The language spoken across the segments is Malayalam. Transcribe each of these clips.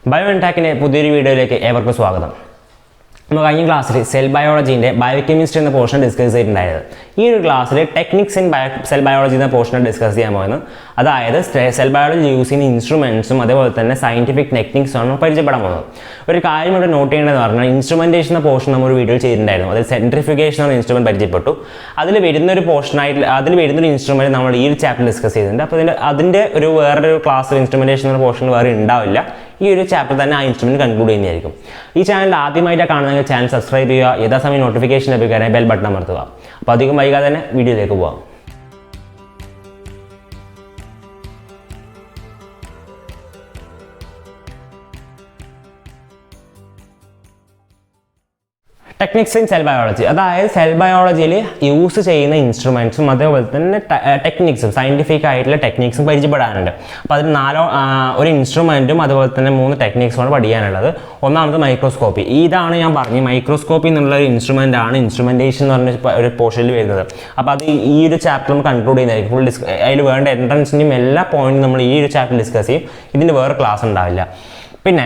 ബയോഇൻടാക്കിൻ്റെ പുതിയൊരു വീഡിയോയിലേക്ക് ഏവർക്കും സ്വാഗതം. നമ്മൾ കഴിഞ്ഞ ക്ലാസ്സിൽ സെൽ ബയോളജീൻ്റെ ബയോകെമിസ്ട്രി എന്ന പോർഷൻ ഡിസ്കസ് ചെയ്തിട്ടുണ്ടായത്. ഈ ഒരു ക്ലാസ്സിൽ ടെക്നിക്സ് ഇൻ സെൽ ബയോളജി എന്ന പോർഷൻ ഡിസ്കസ് ചെയ്യാൻ പോകുന്നത്. അതായത് സെൽ ബയോളജി യൂസ് ചെയ്യുന്ന ഇൻസ്ട്രുമെൻറ്റ്സും അതേപോലെ തന്നെ സയൻറ്റിഫിക് ടെക്നിക്സും പരിചയപ്പെടാൻ പോകുന്നത്. ഒരു കാര്യം ഇവിടെ നോട്ട് ചെയ്യേണ്ടതെന്ന് പറഞ്ഞാൽ ഇൻസ്ട്രുമെൻറ്റേഷൻ എന്ന പോർഷൻ നമ്മൾ ഒരു വീഡിയോ ചെയ്തിട്ടുണ്ടായിരുന്നു. അതിൽ സെൻട്രിഫ്യൂഗേഷൻ എന്ന ഇൻസ്ട്രുമെൻറ്റ് പരിചയപ്പെട്ടു. അതിൽ വരുന്നൊരു പോർഷനായിട്ട് ഒരു ഇൻസ്ട്രുമെൻറ്റ് നമ്മൾ ഈ ഒരു ചാപ്റ്റർ ഡിസ്കസ് ചെയ്തിട്ടുണ്ട്. അപ്പോൾ അതിൻ്റെ വേറൊരു ക്ലാസ്സിൽ ഇൻസ്ട്രുമെൻറ്റേഷൻ എന്ന പോർഷൻ വേറെ ഉണ്ടാവില്ല. ഈ ഒരു ചാപ്റ്റർ തന്നെ ആ ഇൻസ്ട്രുമെൻറ്റ് കൺക്ലൂഡ് ചെയ്യുന്നതായിരിക്കും. ഈ ചാനൽ ആദ്യമായിട്ടാണ് കാണുന്നതെങ്കിൽ ചാനൽ സബ്സ്ക്രൈബ് ചെയ്യുക, യഥാസമയം നോട്ടിഫിക്കേഷൻ ലഭിക്കാനായി ബെൽ ബട്ടൺ അമർത്തുക. അപ്പോൾ അധികം വൈകാതെ തന്നെ വീഡിയോയിലേക്ക് പോകാം. ടെക്നിക്സ് ഇൻ സെൽ ബയോളജി, അതായത് സെൽ ബയോളജിയിൽ യൂസ് ചെയ്യുന്ന ഇൻസ്ട്രുമെൻറ്റ്സും അതേപോലെ തന്നെ ടെക്നിക്സും സയൻറ്റിഫിക് ആയിട്ടുള്ള ടെക്നിക്സും പരിചയപ്പെടാനുണ്ട്. അപ്പോൾ അതിൽ ഒരു ഇൻസ്ട്രുമെൻറ്റും അതുപോലെ തന്നെ 3 ടെക്നിക്സുമാണ് പഠിക്കാനുള്ളത്. ഒന്നാമത് മൈക്രോസ്കോപ്പി. ഇതാണ് ഞാൻ പറഞ്ഞു, മൈക്രോസ്കോപ്പി എന്നുള്ള ഒരു ഇൻസ്ട്രുമെൻ്റ് ആണ് ഇൻസ്ട്രുമെൻറ്റേഷൻ എന്ന് പറഞ്ഞ ഒരു പോർഷനിൽ വരുന്നത്. അപ്പോൾ അത് ഈ ഒരു ചാപ്റ്റർ നമ്മൾ കൺക്ലൂഡ് ചെയ്യുന്നതായിരിക്കും. അതിൽ വേണ്ട എൻട്രൻസിൻ്റെയും എല്ലാ പോയിന്റും നമ്മൾ ഈ ഒരു ചാപ്റ്റർ ഡിസ്കസ് ചെയ്യും. ഇതിൻ്റെ വേറെ ക്ലാസ് ഉണ്ടാവില്ല. പിന്നെ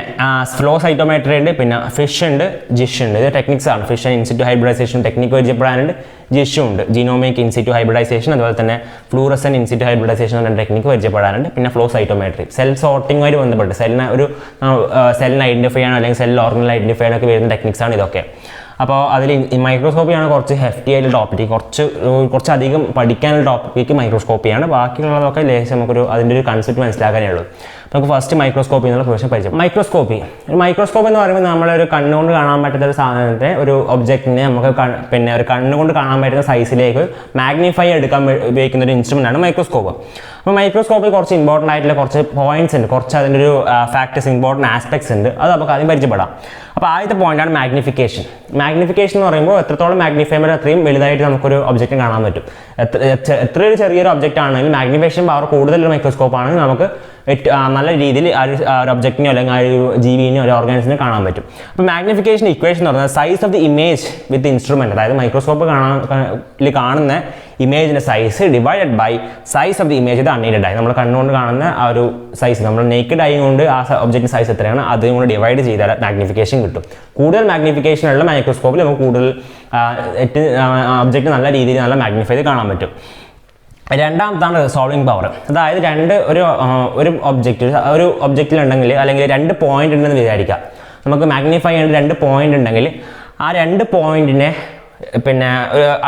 ഫ്ലോ സൈറ്റോമെട്രി ഉണ്ട്, പിന്നെ ഫിഷ് ഉണ്ട്, ജിഷ് ഉണ്ട്. ഇത് ടെക്നിക്സ് ആണ്. ഫിഷ് ഇൻസിറ്റു ഹൈബ്രിഡൈസേഷൻ ടെക്നിക്ക് പരിചയപ്പെടാനുണ്ട്. ജിഷും ഉണ്ട്, ജീനോമിക് ഇൻസിറ്റു ഹൈബ്രിഡൈസേഷൻ, അതുപോലെ തന്നെ ഫ്ലൂറസൻ ഇൻസിറ്റു ഹൈബ്രിഡൈസേഷൻ എന്ന ടെക്നിക്ക് പരിചയപ്പെടാനുണ്ട്. പിന്നെ ഫ്ലോ സൈറ്റോമെട്രി സെൽ സോർട്ടിങ്ങുമായി ബന്ധപ്പെട്ട് സെല്ലിനെ ഐഡൻറ്റിഫൈ ചെയ്യാനോ അല്ലെങ്കിൽ സെൽ ഓർഗനൽ ഐഡൻറ്റിഫൈ ചെയ്യാനൊക്കെ വരുന്ന ടെക്നിക്സാണ് ഇതൊക്കെ. അപ്പോൾ അതിൽ മൈക്രോസ്കോപ്പിയാണ് കുറച്ച് ഹെഫ്റ്റി ആയിട്ടുള്ള ടോപ്പിക്ക്, കുറച്ചധികം പഠിക്കാനുള്ള ടോപ്പിക്ക് മൈക്രോസ്കോപ്പിയാണ്. ബാക്കിയുള്ളതൊക്കെ ലേശം അതിൻ്റെ ഒരു കൺസെപ്റ്റ് മനസ്സിലാക്കാനേ ഉള്ളൂ. നമുക്ക് ഫസ്റ്റ് മൈക്രോസ്കോപ്പി എന്നുള്ള പ്രശ്നം പരിചയം. മൈക്രോസ്കോപ്പി എന്ന് പറയുമ്പോൾ നമ്മളൊരു കണ്ണുകൊണ്ട് കാണാൻ പറ്റുന്ന ഒരു സാധനത്തെ, ഒരു ഒബ്ജക്റ്റിനെ നമുക്ക് ഒരു കണ്ണുകൊണ്ട് കാണാൻ പറ്റുന്ന സൈസിലേക്ക് മാഗ്നിഫൈ എടുക്കാൻ ഉപയോഗിക്കുന്ന ഒരു ഇൻസ്ട്രുമെൻ്റ് ആണ് മൈക്രോസ്കോപ്പ്. അപ്പോൾ മൈക്രോസ്കോപ്പിൽ കുറച്ച് ഇമ്പോർട്ടൻ്റ് ആയിട്ടുള്ള കുറച്ച് പോയിന്റ്സ് ഉണ്ട്, കുറച്ച് അതിൻ്റെ ഒരു ഫാക്ടേഴ്സ്, ഇമ്പോർട്ടൻ്റ് ആസ്പെക്ട്സ് ഉണ്ട്. അത് നമുക്ക് ആദ്യം പരിചയപ്പെടാം. അപ്പോൾ ആദ്യത്തെ പോയിന്റാണ് മാഗ്നിഫിക്കേഷൻ. മാഗ്നിഫിക്കേഷൻ എന്ന് പറയുമ്പോൾ എത്രത്തോളം മാഗ്നിഫൈ ചെയ്യുമ്പോൾ അത്രയും വലുതായിട്ട് നമുക്കൊരു ഒബ്ജക്റ്റ് കാണാൻ പറ്റും. എത്ര ഒരു ചെറിയൊരു ഒബ്ജക്റ്റ് ആണെങ്കിലും മാഗ്നിഫിക്കേഷൻ പവർ കൂടുതലുള്ള മൈക്രോസ്കോപ്പ് ആണെങ്കിൽ നമുക്ക് നല്ല രീതിയിൽ ആ ഒരു ഒബ്ജക്റ്റിനോ അല്ലെങ്കിൽ ആ ഒരു ജീവിനെയോ ഒരു ഓർഗാനിസിനെ കാണാൻ പറ്റും. അപ്പോൾ മാഗ്നിഫിക്കേഷൻ ഇക്വേഷൻ എന്ന് പറഞ്ഞാൽ size of the image with instrument, അതായത് മൈക്രോസ്കോപ്പ് കാണുന്ന ഇമേജിൻ്റെ size divided by size of the image ഇത് അൺഎയ്ഡഡ് ആയി. നമ്മൾ കണ്ണുകൊണ്ട് കാണുന്ന ആ ഒരു സൈസ്, നമ്മൾ നേക്കഡ് ആയി കൊണ്ട് ആ ഒബ്ജക്റ്റിൻ്റെ സൈസ് എത്രയാണ് അതും കൂടെ ഡിവൈഡ് ചെയ്താൽ മാഗ്നിഫിക്കേഷൻ കിട്ടും. കൂടുതൽ മാഗ്നിഫിക്കേഷൻ ഉള്ള മൈക്രോസ്കോപ്പിൽ നമുക്ക് കൂടുതൽ ഒബ്ജക്റ്റ് നല്ല രീതിയിൽ നല്ല മാഗ്നിഫൈ ചെയ്ത് കാണാൻ പറ്റും. രണ്ടാമത്താണ് റിസോൾവിംഗ് പവർ. അതായത് ഒരു ഒബ്ജക്റ്റിലുണ്ടെങ്കിൽ അല്ലെങ്കിൽ 2 പോയിന്റ് ഉണ്ടെന്ന് വിചാരിക്കുക. നമുക്ക് മാഗ്നിഫൈ ചെയ്യേണ്ട 2 പോയിന്റ് ഉണ്ടെങ്കിൽ ആ 2 പോയിന്റിനെ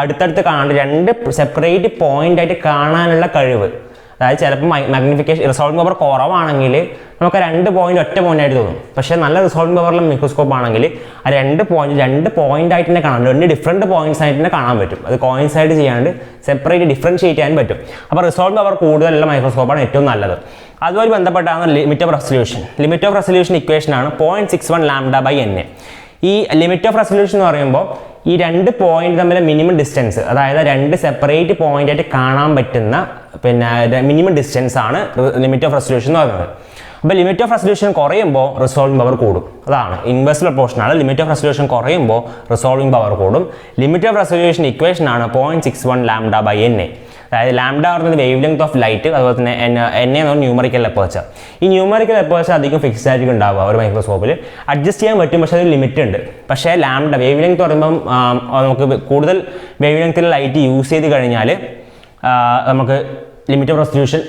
അടുത്തടുത്ത് കാണേണ്ട 2 സെപ്പറേറ്റ് പോയിന്റ് ആയിട്ട് കാണാനുള്ള കഴിവ്. അതായത് ചിലപ്പോൾ റിസോൾവിംഗ് പവർ കുറവാണെങ്കിൽ നമുക്ക് 2 പോയിന്റ് ഒറ്റ പോയിന്റ് ആയിട്ട് തോന്നും. പക്ഷേ നല്ല റിസോൾവിംഗ് പവറിലെ മൈക്രോസ്കോപ്പ് ആണെങ്കിൽ ആ 2 പോയിന്റ് ആയിട്ട് തന്നെ കാണാൻ, 2 ഡിഫറെൻറ്റ് പോയിന്റ്സ് ആയിട്ട് തന്നെ കാണാൻ പറ്റും. അത് കോയിൻസൈഡ് ചെയ്യാണ്ട് സെപ്പറേറ്റ് ഡിഫറൻഷിയേറ്റ് ചെയ്യാൻ പറ്റും. അപ്പോൾ റിസോൾവിംഗ് പവർ കൂടുതലുള്ള മൈക്രോസ്കോപ്പാണ് ഏറ്റവും നല്ലത്. അതുമായി ബന്ധപ്പെട്ടാണ് limit of resolution. Limit of resolution ഇക്വേഷനാണ് 0.61 λ/n. ഈ ലിമിറ്റ് ഓഫ് റെസൊല്യൂഷൻ എന്ന് പറയുമ്പോൾ ഈ 2 പോയിന്റ് തമ്മിലെ മിനിമം ഡിസ്റ്റൻസ്, അതായത് 2 സെപ്പറേറ്റ് പോയിന്റ് ആയിട്ട് കാണാൻ പറ്റുന്ന മിനിമം ഡിസ്റ്റൻസ് ആണ് ലിമിറ്റ് ഓഫ് റെസൊല്യൂഷൻ എന്ന് പറയുന്നത്. അപ്പോൾ ലിമിറ്റ് ഓഫ് റെസൊല്യൂഷൻ കുറയുമ്പോൾ റിസോൾവിംഗ് പവർ കൂടും. അതാണ് ഇൻവേഴ്സ് പ്രൊപ്പോർഷനാണ്. ലിമിറ്റ് ഓഫ് റെസൊല്യൂഷൻ കുറയുമ്പോൾ റിസോൾവിംഗ് പവർ കൂടും. ലിമിറ്റ് ഓഫ് റെസൊല്യൂഷൻ ഇക്വേഷനാണ് 0.61 λ/n. അതായത് ലാംഡ പറയുന്നത് വേവ് ലെങ്ത് ഓഫ് ലൈറ്റ്, അതുപോലെ തന്നെ എൻ എന്ന് പറഞ്ഞാൽ ന്യൂമറിക്കൽ അപ്പേർച്ചർ. ഈ ന്യൂമറിക്കൽ അപ്പേർച്ചർ അധികം ഫിക്സ്ഡ് ആയിരിക്കും ഉണ്ടാവുക ഒരു മൈക്രോസ്കോപ്പിൽ. അഡ്ജസ്റ്റ് ചെയ്യാൻ പറ്റും, പക്ഷേ അത് ലിമിറ്റ് ഉണ്ട്. പക്ഷേ ലാംഡ വേവ് ലെങ്ത് പറയുമ്പം നമുക്ക് കൂടുതൽ വേവ് ലെങ്ത്തിൽ ലൈറ്റ് യൂസ് ചെയ്ത് കഴിഞ്ഞാൽ നമുക്ക് ലിമിറ്റ് ഓഫ് റെസൊല്യൂഷൻ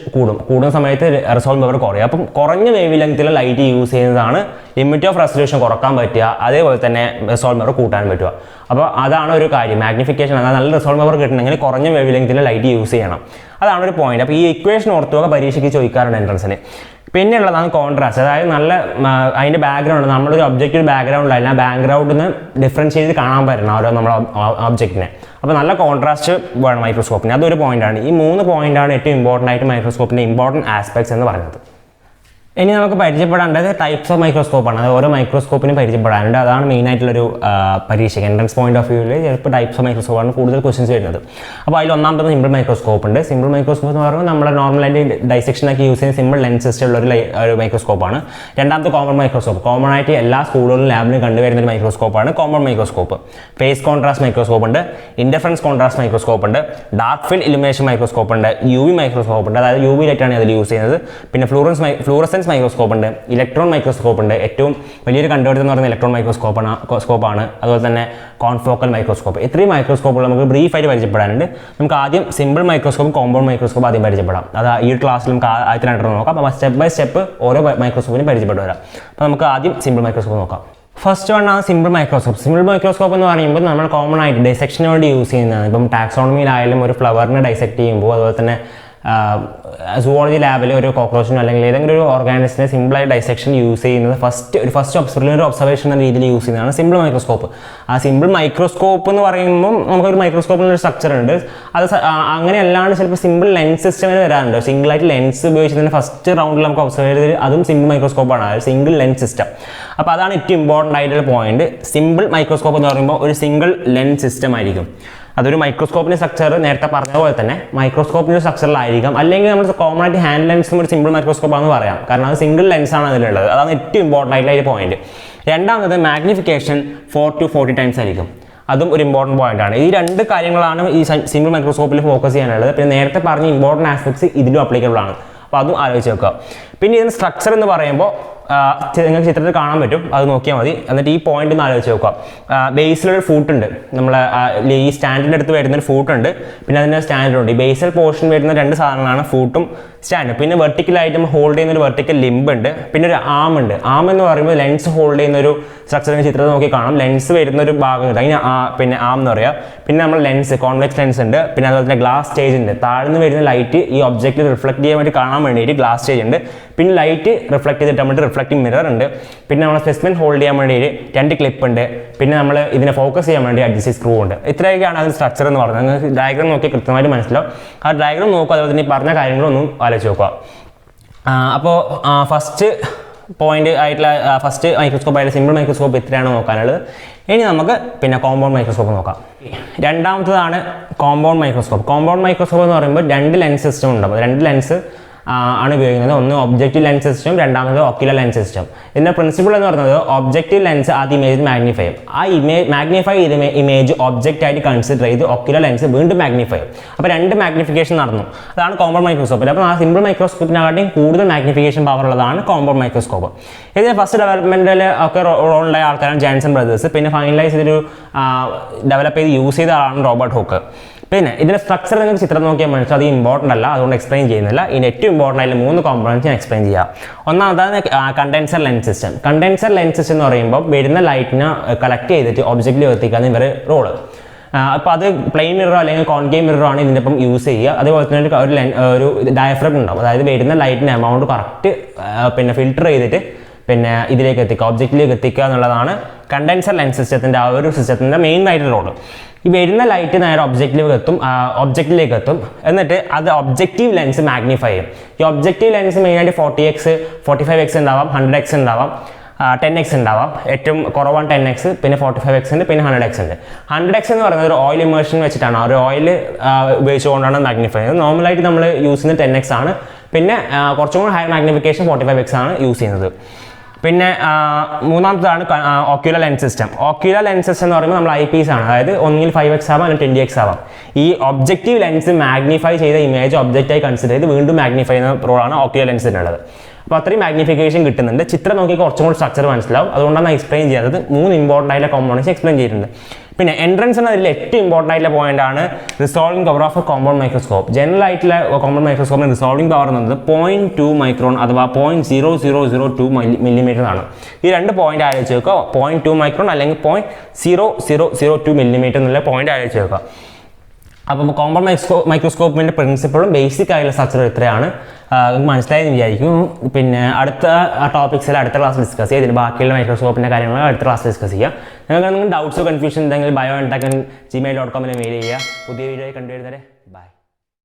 കൂടുന്ന സമയത്ത് റിസോൾവിംഗ് പവർ കുറയും. അപ്പം കുറഞ്ഞ വേവ് ലെങ്ത്തിൽ ലൈറ്റ് യൂസ് ചെയ്യുന്നതാണ് ലിമിറ്റ് ഓഫ് റെസൊല്യൂഷൻ കുറക്കാൻ പറ്റുക, അതേപോലെ തന്നെ റിസോൾവിംഗ് പവർ കൂട്ടാൻ പറ്റുക. അപ്പോൾ അതാണ് ഒരു കാര്യം. മാഗ്നിഫിക്കേഷൻ, അതായത് നല്ല റിസോൾവിംഗ് പവർ കിട്ടണമെങ്കിൽ കുറഞ്ഞ വേവ് ലെങ്ത്തിൽ ലൈറ്റ് യൂസ് ചെയ്യണം. അതാണ് ഒരു പോയിന്റ്. അപ്പോൾ ഈ ഇക്വേഷൻ ഓർത്തുക, പരീക്ഷയ്ക്ക് ചോദിക്കാറുണ്ട് എൻട്രൻസിന്. പിന്നെ ഉള്ളതാണ് കോൺട്രാസ്റ്റ്. അതായത് അതിൻ്റെ ബാക്ക്ഗ്രൗണ്ട്, നമ്മളൊരു ഒബ്ജക്റ്റ് ബാക്ക്ഗ്രൗണ്ടിലായാലും ആ ബാക്ക്ഗ്രൗണ്ടിൽ നിന്ന് ഡിഫറൻഷിയേറ്റ് കാണാൻ പറ്റണം ഓരോ നമ്മളെ ഒബ്ജക്റ്റിനെ. അപ്പോൾ നല്ല കോൺട്രാസ്റ്റ് വേണം മൈക്രോസ്കോപ്പിന്. അതൊരു പോയിന്റാണ്. ഈ 3 പോയിന്റാണ് ഏറ്റവും ഇമ്പോർട്ടൻ്റ് ആയിട്ട് മൈക്രോസ്കോപ്പിൻ്റെ ഇമ്പോർട്ടൻറ്റ് ആസ്പെക്ട്സ് എന്ന് പറയുന്നത്. ഇനി നമുക്ക് പരിചയപ്പെടേണ്ടത് ടൈപ്സ് ഓഫ് മൈക്രോസ്കോപ്പാണ്. അത് ഓരോ മൈക്രോസ്കോപ്പിനും പരിചയപ്പെടാനുണ്ട്. അതാണ് മെയിനായിട്ടുള്ളൊരു പരീക്ഷയ്ക്ക് എൻട്രൻസ് പോയിന്റ് ഓഫ് വ്യൂവിൽ ചിലപ്പോൾ ടൈപ്സ് ഓഫ് മൈക്രോസ്കോപ്പാണ് കൂടുതൽ ക്വസ്റ്റ്യൻസ് വരുന്നത്. അപ്പോൾ അതിൽ ഒന്നാമത്തെ സിമ്പിൾ മൈക്രോസ്കോപ്പ് ഉണ്ട്. സിമ്പിൾ മൈക്രോസ്കോപ്പ് എന്ന് പറയുമ്പോൾ നമ്മൾ നോർമലായിട്ട് ഡൈസെക്ഷനൊക്കെ യൂസ് ചെയ്യുന്ന സിമ്പിൾ ലെൻസ് സിസ്റ്റം ഉള്ള ഒരു മൈക്രോസ്കോപ്പാണ്. രണ്ടാമത്തെ കോമൺ മൈക്രോസ്കോപ്പ്. കോമൺ ആയിട്ട് എല്ലാ സ്കൂളുകളിലും ലാബിലും കണ്ടുവരുന്ന ഒരു മൈക്രോസ്കോപ്പാണ് common microscope. Phase contrast microscope ഉണ്ട്, ഇൻ്റർഫറൻസ് കോൺട്രാസ്റ്റ് മൈക്രോസ്കോപ്പ് ഉണ്ട്, ഡാർക്ക് ഫീൽഡ് ഇലുമിനേഷൻ മൈക്രോസ്കോപ്പ് ഉണ്ട്, UV മൈക്രോസ്കോപ്പ് ഉണ്ട്. അതായത് UV ലൈറ്റാണ് അതിൽ യൂസ് ചെയ്യുന്നത്. പിന്നെ ഫ്ലൂറസെൻസ് ഫ്ലൂറസെൻസ് മൈക്രോസ്കോപ്പ് ഉണ്ട്, ഇലക്ട്രോൺ മൈക്രോസ്കോപ്പ് ഉണ്ട്. ഏറ്റവും വലിയൊരു കണ്ടുപിടുത്തം എന്ന് പറയുന്നത് ഇലക്ട്രോൺ മൈക്രോസ്കോപ്പാണ്. അതുപോലെ തന്നെ കോൺഫോക്കൽ മൈക്രോസ്കോപ്പ്. ഇത്രയും മൈക്രോസ്കോപ്പുകൾ നമുക്ക് ബ്രീഫായിട്ട് പരിചയപ്പെടാനുണ്ട്. നമുക്ക് ആദ്യം സിമ്പിൾ മൈക്രോസ്കോപ്പും കോമ്പൗണ്ട് മൈക്രോസ്കോപ്പ് ആദ്യം പരിചയപ്പെടാം. അത് ഈ ഒരു ക്ലാസ്സിൽ നമുക്ക് ആദ്യത്തെ രണ്ടെണ്ണം നോക്കാം. അപ്പോൾ സ്റ്റെപ്പ് ബൈ സ്റ്റെപ്പ് ഓരോ മൈക്രോസ്കോപ്പിനും പരിചയപ്പെട്ടു വരാം. അപ്പോൾ നമുക്ക് ആദ്യം സിമ്പിൾ മൈക്രോസ്കോപ്പ് നോക്കാം. ഫസ്റ്റ് വൺ ആണ് സിമ്പിൾ മൈക്രോസ്കോപ്പ്. സിമ്പിൾ മൈക്രോസ്കോപ്പ് എന്ന് പറയുമ്പോൾ നമ്മൾ കോമൺ ആയിട്ട് ഡൈസെക്ഷന് വേണ്ടി യൂസ് ചെയ്യുന്നതാണ്. ഇപ്പം ടാക്സോണമിയിലായാലും ഒരു ഫ്ലവറിനെ ഡൈസെക്ട് ചെയ്യുമ്പോൾ, അതുപോലെ തന്നെ സുവോളജി ലാബിൽ ഒരു കോക്രോച്ചിനോ അല്ലെങ്കിൽ ഏതെങ്കിലും ഒരു ഓർഗാനിസിനെ സിമ്പിളായി ഡൈസെക്ഷൻ യൂസ് ചെയ്യുന്നത് ഫസ്റ്റ് ഒബ്സർവേഷൻ എന്ന രീതിയിൽ യൂസ് ചെയ്യുന്നതാണ് സിമ്പിൾ മൈക്രോസ്കോപ്പ്. ആ സിമ്പിൾ മൈക്രോസ്കോപ്പ് എന്ന് പറയുമ്പോൾ നമുക്കൊരു മൈക്രോസ്കോപ്പിനൊരു സ്ട്രക്ചർ ഉണ്ട്. അത് അങ്ങനെ അല്ലാണ്ട് ചിലപ്പോൾ സിമ്പിൾ ലെൻസ് സിസ്റ്റമിൽ വരാറുണ്ട്. സിംഗിളായിട്ട് ലെൻസ് ഉപയോഗിച്ചതിന് ഫസ്റ്റ് റൗണ്ടിൽ നമുക്ക് ഒബ്സർവ് ചെയ്തത് അതും സിമ്പിൾ മൈക്രോസ്കോപ്പാണ്. അത് സിംഗിൾ ലെൻസ് സിസ്റ്റം. അപ്പോൾ അതാണ് ഏറ്റവും ഇമ്പോർട്ടൻ്റ് ആയിട്ടുള്ള പോയിന്റ്. സിമ്പിൾ മൈക്രോസ്കോപ്പ് എന്ന് പറയുമ്പോൾ ഒരു സിംഗിൾ ലെൻസ് സിസ്റ്റം ആയിരിക്കും. അതൊരു മൈക്രോസ്കോപ്പിൻ്റെ സ്ട്രക്ചർ നേരത്തെ പറഞ്ഞ പോലെ തന്നെ മൈക്രോസ്കോപ്പിൻ്റെ സ്ട്രക്ചറിലായിരിക്കാം. അല്ലെങ്കിൽ നമ്മൾ കോമൺ ആയിട്ട് ഹാൻഡ് ലെൻസും ഒരു സിമ്പിൾ മൈക്രോസ്കോപ്പാണെന്ന് പറയാം. കാരണം അത് സിംഗിൾ ലെൻസാണ് അതിലുള്ളത്. അതാണ് ഏറ്റവും ഇമ്പോർട്ടൻ്റ് ആയിട്ടുള്ള ഒരു പോയിന്റ്. രണ്ടാമത് മാഗ്നിഫിക്കേഷൻ 4 to 40 ടൈംസ് ആയിരിക്കും. അതും ഒരു ഇമ്പോർട്ടൻറ്റ് പോയിന്റ് ആണ്. ഈ രണ്ട് കാര്യങ്ങളാണ് ഈ സിമ്പിൾ മൈക്രോസ്കോപ്പിൽ ഫോക്കസ് ചെയ്യാനുള്ളത്. പിന്നെ നേരത്തെ പറഞ്ഞ ഇമ്പോർട്ടൻറ്റ് ആസ്പെക്ട്സ് ഇതിലും അപ്ലിക്കബിൾ ആണ്. അപ്പോൾ അതും ആലോചിച്ച് വെക്കുക. പിന്നെ ഇതിന് സ്ട്രക്ചർ എന്ന് പറയുമ്പോൾ നിങ്ങൾക്ക് ചിത്രത്തിൽ കാണാൻ പറ്റും, അത് നോക്കിയാൽ മതി. എന്നിട്ട് ഈ പോയിന്റ് ഒന്ന് ആലോചിച്ച് നോക്കാം. ബേസിലൊരു ഫൂട്ടുണ്ട്, നമ്മളെ ഈ സ്റ്റാൻഡിൻ്റെ അടുത്ത് വരുന്നൊരു ഫൂട്ടുണ്ട്, പിന്നെ അതിൻ്റെ സ്റ്റാൻഡുണ്ട്. ഈ ബേസൽ പോർഷൻ വരുന്ന രണ്ട് സാധനങ്ങളാണ് ഫൂട്ടും സ്റ്റാൻഡ്. പിന്നെ വെർട്ടിക്കലായിട്ട് നമ്മൾ ഹോൾഡ് ചെയ്യുന്ന ഒരു വെർട്ടിക്കൽ ലിംബ് ഉണ്ട്, പിന്നെ ഒരു ആം ഉണ്ട്. ആം എന്ന് പറയുമ്പോൾ ലെൻസ് ഹോൾഡ് ചെയ്യുന്ന ഒരു സ്ട്രക്ചറിൻ്റെ ചിത്രത്തിൽ നോക്കി കാണാം. ലെൻസ് വരുന്ന ഒരു ഭാഗമുണ്ട്, അതിന് പിന്നെ ആം എന്ന് പറയാം. പിന്നെ നമ്മൾ ലെൻസ്, കോൺവെക്സ് ലെൻസ് ഉണ്ട്, പിന്നെ അതുപോലെ തന്നെ ഗ്ലാസ് സ്റ്റേജ് ഉണ്ട്. താഴ്ന്ന് വരുന്ന ലൈറ്റ് ഈ ഒബ്ജക്റ്റിൽ റിഫ്ലക്ട് ചെയ്യാൻ വേണ്ടി കാണാൻ വേണ്ടിയിട്ട് ഗ്ലാസ് സ്റ്റേജ് ഉണ്ട്. പിന്നെ ലൈറ്റ് റിഫ്ലക്ട് ചെയ്തിട്ട് നമ്മൾ റിഫ്ലക്റ്റിംഗ് മിറർ ഉണ്ട്. പിന്നെ നമ്മൾ സ്പെസിമെൻ ഹോൾഡ് ചെയ്യാൻ വേണ്ടി 2 ക്ലിപ്പ് ഉണ്ട്. പിന്നെ നമ്മൾ ഇതിനെ ഫോക്കസ് ചെയ്യാൻ വേണ്ടി അഡ്ജസ്റ്റ് സ്ക്രൂ ഉണ്ട്. ഇത്രയൊക്കെയാണ് അതിന് സ്ട്രക്ചർ എന്ന് പറയുന്നത്. നിങ്ങൾക്ക് ഡയഗ്രാം നോക്കി കൃത്യമായിട്ട് മനസ്സിലാവും. ആ ഡയഗ്രാം നോക്കുക, അതുപോലെ തന്നെ ഈ പറഞ്ഞ കാര്യങ്ങളൊന്നും ആലോചിച്ച് നോക്കുക. അപ്പോൾ ഫസ്റ്റ് പോയിന്റ് ആയിട്ടുള്ള ഫസ്റ്റ് മൈക്രോസ്കോപ്പ് ആയിട്ടുള്ള സിമ്പിൾ മൈക്രോസ്കോപ്പ് ഇത്രയാണ് നോക്കാനുള്ളത്. ഇനി നമുക്ക് പിന്നെ കോമ്പൗണ്ട് മൈക്രോസ്കോപ്പ് നോക്കാം. രണ്ടാമത്തതാണ് കോമ്പൗണ്ട് മൈക്രോസ്കോപ്പ്. കോമ്പൗണ്ട് മൈക്രോസ്കോപ്പ് എന്ന് പറയുമ്പോൾ 2 ലെൻസ് സിസ്റ്റം ഉണ്ട്. അപ്പോൾ 2 ലെൻസ് ആണ് ഉപയോഗിക്കുന്നത്. ഒന്ന് ഒബ്ജക്റ്റീവ് ലെൻസ് സിസ്റ്റം, രണ്ടാമത് ഒക്യുലർ ലെൻസ് സിസ്റ്റം. ഇതിൻ്റെ പ്രിൻസിപ്പിൾ എന്ന് പറയുന്നത് ഒബ്ജക്റ്റീവ് ലെൻസ് ആദ്യ ഇമേജ് മാഗ്നിഫൈ ചെയ്യും. ആ മാഗ്നിഫൈ ചെയ്ത ഇമേജ് ഒബ്ജക്റ്റ് ആയിട്ട് കൺസിഡർ ചെയ്ത് ഒക്യുലർ ലെൻസ് വീണ്ടും മാഗ്നിഫൈ ചെയ്യും. അപ്പോൾ 2 മാഗ്നിഫിക്കേഷൻ നടന്നു. അതാണ് കോമ്പൗണ്ട് മൈക്രോസ്കോപ്പിൽ. അപ്പോൾ ആ സിമ്പിൾ മൈക്രോസ്കോപ്പിനെക്കാട്ടിയും കൂടുതൽ മാഗ്നിഫിക്കേഷൻ പവർ ഉള്ളതാണ് കോമ്പൗണ്ട് മൈക്രോസ്കോപ്പ്. ഇതിന് ഫസ്റ്റ് ഡെവലപ്മെൻറ്റിൽ ഒക്കെ റോളുണ്ടായ ആൾക്കാരാണ് ജാൻസൺ ബ്രദേഴ്സ്. പിന്നെ ഫൈനലൈസ് ചെയ്തൊരു ഡെവലപ്പ് ചെയ്ത് യൂസ് ചെയ്ത ആളാണ് റോബർട്ട് ഹൂക്ക്. പിന്നെ ഇതിൻ്റെ സ്ട്രക്ചർ നിങ്ങൾക്ക് ചിത്രം നോക്കിയാൽ മനസ്സിലാവും, അത് ഇമ്പോർട്ടൻ്റ് അല്ല, അതുകൊണ്ട് എക്സ്പ്ലെയിൻ ചെയ്യുന്നില്ല. ഇതിന് ഏറ്റവും ഇമ്പോർട്ടൻ്റ് ആയിട്ടുള്ള 3 കോമ്പണൻസ് ഞാൻ എക്സ്പ്ലെയിൻ ചെയ്യാം. ഒന്നാമതാണ് condenser lens system. Condenser lens system എന്ന് പറയുമ്പോൾ വരുന്ന ലൈറ്റിനെ കളക്ട് ചെയ്തിട്ട് ഒബ്ജക്റ്റിൽ എത്തിക്കാന്ന് ഇവർ റോള്. അപ്പോൾ അത് പ്ലെയിൻ മിററോ അല്ലെങ്കിൽ കോൺകേവ് മിററോ ആണ് ഇതിൻ്റെ ഇപ്പം യൂസ് ചെയ്യുക. അതേപോലെ തന്നെ ഒരു ഡയഫ്രം ഉണ്ടാവും. അതായത് വരുന്ന ലൈറ്റിൻ്റെ എമൗണ്ട് കറക്റ്റ് പിന്നെ ഫിൽട്ടർ ചെയ്തിട്ട് പിന്നെ ഇതിലേക്ക് എത്തിക്കുക, ഒബ്ജക്റ്റിലേക്ക് എത്തിക്കുക എന്നുള്ളതാണ് കണ്ടൻസർ ലെൻസ് സിസ്റ്റത്തിൻ്റെ ആ ഒരു സിസ്റ്റത്തിൻ്റെ മെയിൻ ആയിട്ടുള്ള റോള്. ഈ വരുന്ന ലൈറ്റ് നേരെ ഒബ്ജക്റ്റിലേക്ക് എത്തും. എന്നിട്ട് അത് ഒബ്ജക്റ്റീവ് ലെൻസ് മാഗ്നിഫൈ ചെയ്യും. ഈ ഒബ്ജക്റ്റീവ് ലെൻസ് മെയിനായിട്ട് 40x 45x ഉണ്ടാവാം, 100x ഉണ്ടാവാം, 10x ഉണ്ടാവാം. ഏറ്റവും കുറവാണ് 10x, പിന്നെ 45x ഉണ്ട്, പിന്നെ 100x ഉണ്ട്. 100x എന്ന് പറയുന്നത് ഒരു ഓയിൽ ഇമേഴ്ഷൻ വെച്ചിട്ടാണ്, ഒരു ഓയിൽ ഉപയോഗിച്ചുകൊണ്ടാണ് മാഗ്നിഫൈ ചെയ്യുന്നത്. നോർമലായിട്ട് നമ്മൾ യൂസ് ചെയ്യുന്നത് 10x ആണ്. പിന്നെ കുറച്ചും കൂടി ഹയർ മാഗ്നിഫിക്കേഷൻ 45x ആണ് യൂസ് ചെയ്യുന്നത്. പിന്നെ മൂന്നാമത്തതാണ് ocular lens system. Ocular lens system എന്ന് പറയുമ്പോൾ നമ്മൾ ഐ പീസ് ആണ്. അതായത് ഒന്നുകിൽ 5x ആവാം അല്ലെങ്കിൽ 20x ആവാം. ഈ ഒബ്ജക്റ്റീവ് ലെൻസ് മാഗ്നിഫൈ ചെയ്ത ഇമേജ് ഒബ്ജക്റ്റായി കൺസിഡർ ചെയ്ത് വീണ്ടും മാഗ്നിഫൈ ചെയ്യുന്ന റോളാണ് ഓക്യുലർ ലെൻസിനുള്ളത്. അപ്പോൾ അത്രയും മാഗ്നിഫിക്കേഷൻ കിട്ടുന്നുണ്ട്. ചിത്രം നോക്കി കുറച്ചും കൂടി സ്ട്രക്ചർ മനസ്സിലാവും. അതുകൊണ്ടാണ് എക്സ്പ്ലെയിൻ ചെയ്യുന്നത്. 3 ഇമ്പോർട്ടൻ്റ് ആയിട്ടുള്ള കോമ്പോണൻസ് എക്സ്പ്ലെയിൻ ചെയ്തിട്ടുണ്ട്. പിന്നെ എൻട്രൻസ് എന്നതിൽ ഏറ്റവും ഇമ്പോർട്ടൻ്റ് ആയിട്ടുള്ള പോയിന്റ് ആണ് resolving power of A compound microscope. General ആയിട്ടുള്ള കോമ്പൗണ്ട് മൈക്രോസ്കോപ്പിന് റിസോൾവിംഗ് പവർ എന്നത് 0.2 മൈക്രോൺ അഥവാ 0.0002 മില്ലിമീറ്റർ ആണ്. ഈ 2 പോയിന്റ് ആലോചിച്ച് വെക്കുക. 0.2 മൈക്രോൺ അല്ലെങ്കിൽ 0.0002 മില്ലിമീറ്റർ എന്നുള്ള പോയിന്റ് ആലോചിച്ച് വെക്കുക. അപ്പം കോമ്പൗണ്ട് മൈക്രോസ്കോപ്പിൻ്റെ പ്രിൻസിപ്പിളും ബേസിക് ആയിട്ടുള്ള സ്ട്രക്ചർ ഇത്രയാണ്. മനസ്സിലായെന്ന് വിചാരിക്കും. പിന്നെ അടുത്ത ടോപ്പിക്സിൽ അടുത്ത ക്ലാസ് ഡിസ്കസ് ചെയ്യാം. ഇതിന് ബാക്കിയുള്ള മൈക്രോസ്കോപ്പിൻ്റെ കാര്യങ്ങൾ അടുത്ത ക്ലാസ് ഡിസ്കസ് ചെയ്യാം. നിങ്ങൾക്ക് എന്തെങ്കിലും ഡൗട്ട്സോ കൺഫ്യൂഷൻ ഉണ്ടെങ്കിൽ bio@gmail.com മെയിൽ ചെയ്യുക. പുതിയ വീഡിയോ കണ്ടുവരുന്നവരെ ബൈ.